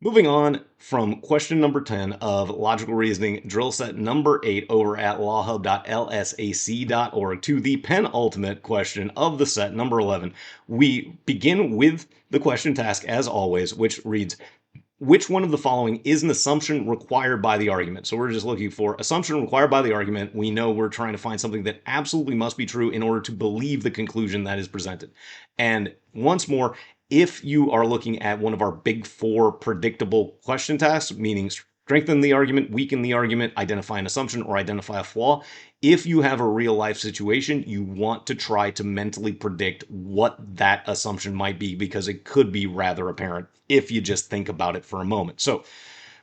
Moving on from question number 10 of logical reasoning drill set number 8 over at lawhub.lsac.org to the penultimate question of the set, number 11. We begin with the question task as always, which reads, which one of the following is an assumption required by the argument? So we're just looking for assumption required by the argument. We know we're trying to find something that absolutely must be true in order to believe the conclusion that is presented. And once more, if you are looking at one of our big four predictable question tasks, meaning strengthen the argument, weaken the argument, identify an assumption, or identify a flaw, if you have a real life situation, you want to try to mentally predict what that assumption might be because it could be rather apparent if you just think about it for a moment. So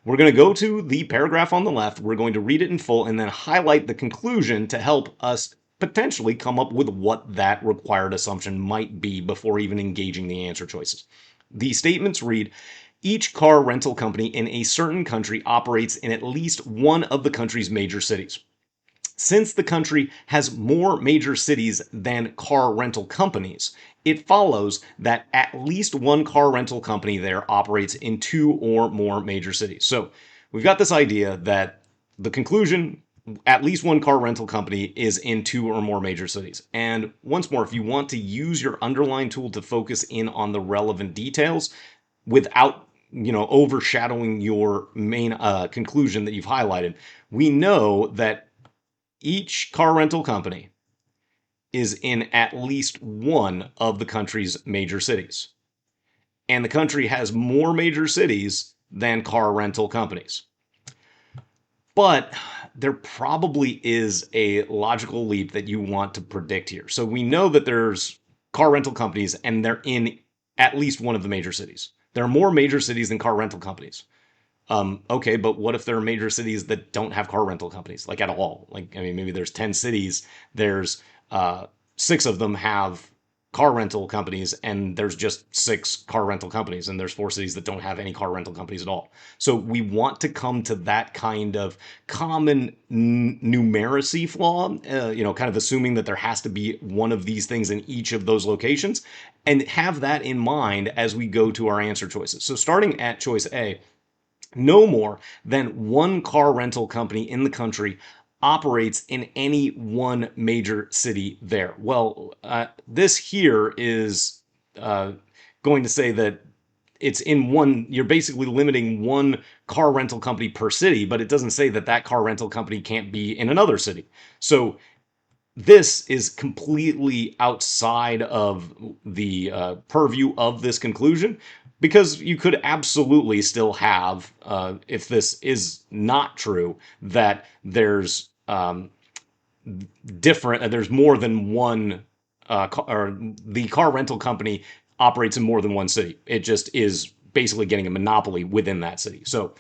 we're going to go to the paragraph on the left. We're going to read it in full and then highlight the conclusion to help us potentially come up with what that required assumption might be before even engaging the answer choices. The statements read, each car rental company in a certain country operates in at least one of the country's major cities. Since the country has more major cities than car rental companies, it follows that at least one car rental company there operates in two or more major cities. So we've got this idea that the conclusion, at least one car rental company is in two or more major cities. And once more, if you want to use your underline tool to focus in on the relevant details without overshadowing your main conclusion that you've highlighted, we know that each car rental company is in at least one of the country's major cities. And the country has more major cities than car rental companies. But there probably is a logical leap that you want to predict here. So we know that there's car rental companies and they're in at least one of the major cities. There are more major cities than car rental companies. Okay, but what if there are major cities that don't have car rental companies, like at all? Like, I mean, maybe there's 10 cities, there's 6 of them have car rental companies, and there's just 6 car rental companies, and there's 4 cities that don't have any car rental companies at all. So we want to come to that kind of common numeracy flaw, kind of assuming that there has to be one of these things in each of those locations, and have that in mind as we go to our answer choices. So starting at choice A, no more than one car rental company in the country operates in any one major city there. Well, this here is going to say that it's in one, you're basically limiting one car rental company per city, but it doesn't say that that car rental company can't be in another city. So this is completely outside of the purview of this conclusion, because you could absolutely still have, if this is not true, that there's there's more than one, or the car rental company operates in more than one city. It just is basically getting a monopoly within that city. So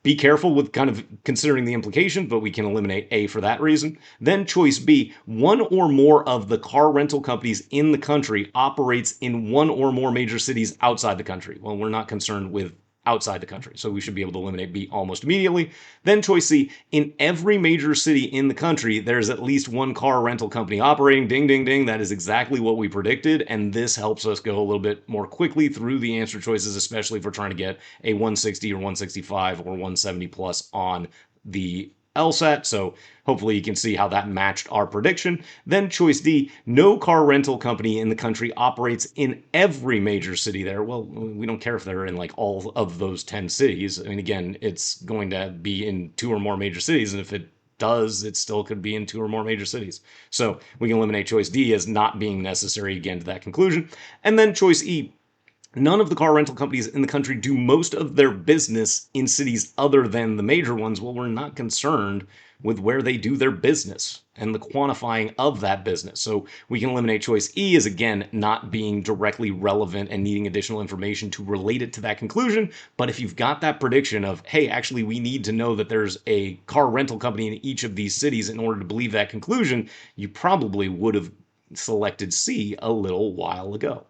be careful with kind of considering the implication, but we can eliminate A for that reason. Then choice B, one or more of the car rental companies in the country operates in one or more major cities outside the country. Well, we're not concerned with outside the country, so we should be able to eliminate B almost immediately. Then choice C, in every major city in the country, there's at least one car rental company operating. Ding, ding, ding. That is exactly what we predicted, and this helps us go a little bit more quickly through the answer choices, especially if we're trying to get a 160 or 165 or 170 plus on the LSAT, so hopefully you can see how that matched our prediction. Then choice D, no car rental company in the country operates in every major city there. Well, we don't care if they're in like all of those 10 cities. I mean, again, it's going to be in 2 or more major cities, and if it does, it still could be in 2 or more major cities. So we can eliminate choice D as not being necessary again to that conclusion. And then choice E, none of the car rental companies in the country do most of their business in cities other than the major ones. Well, we're not concerned with where they do their business and the quantifying of that business. So we can eliminate choice E as, again, not being directly relevant and needing additional information to relate it to that conclusion. But if you've got that prediction of, hey, actually, we need to know that there's a car rental company in each of these cities in order to believe that conclusion, you probably would have selected C a little while ago.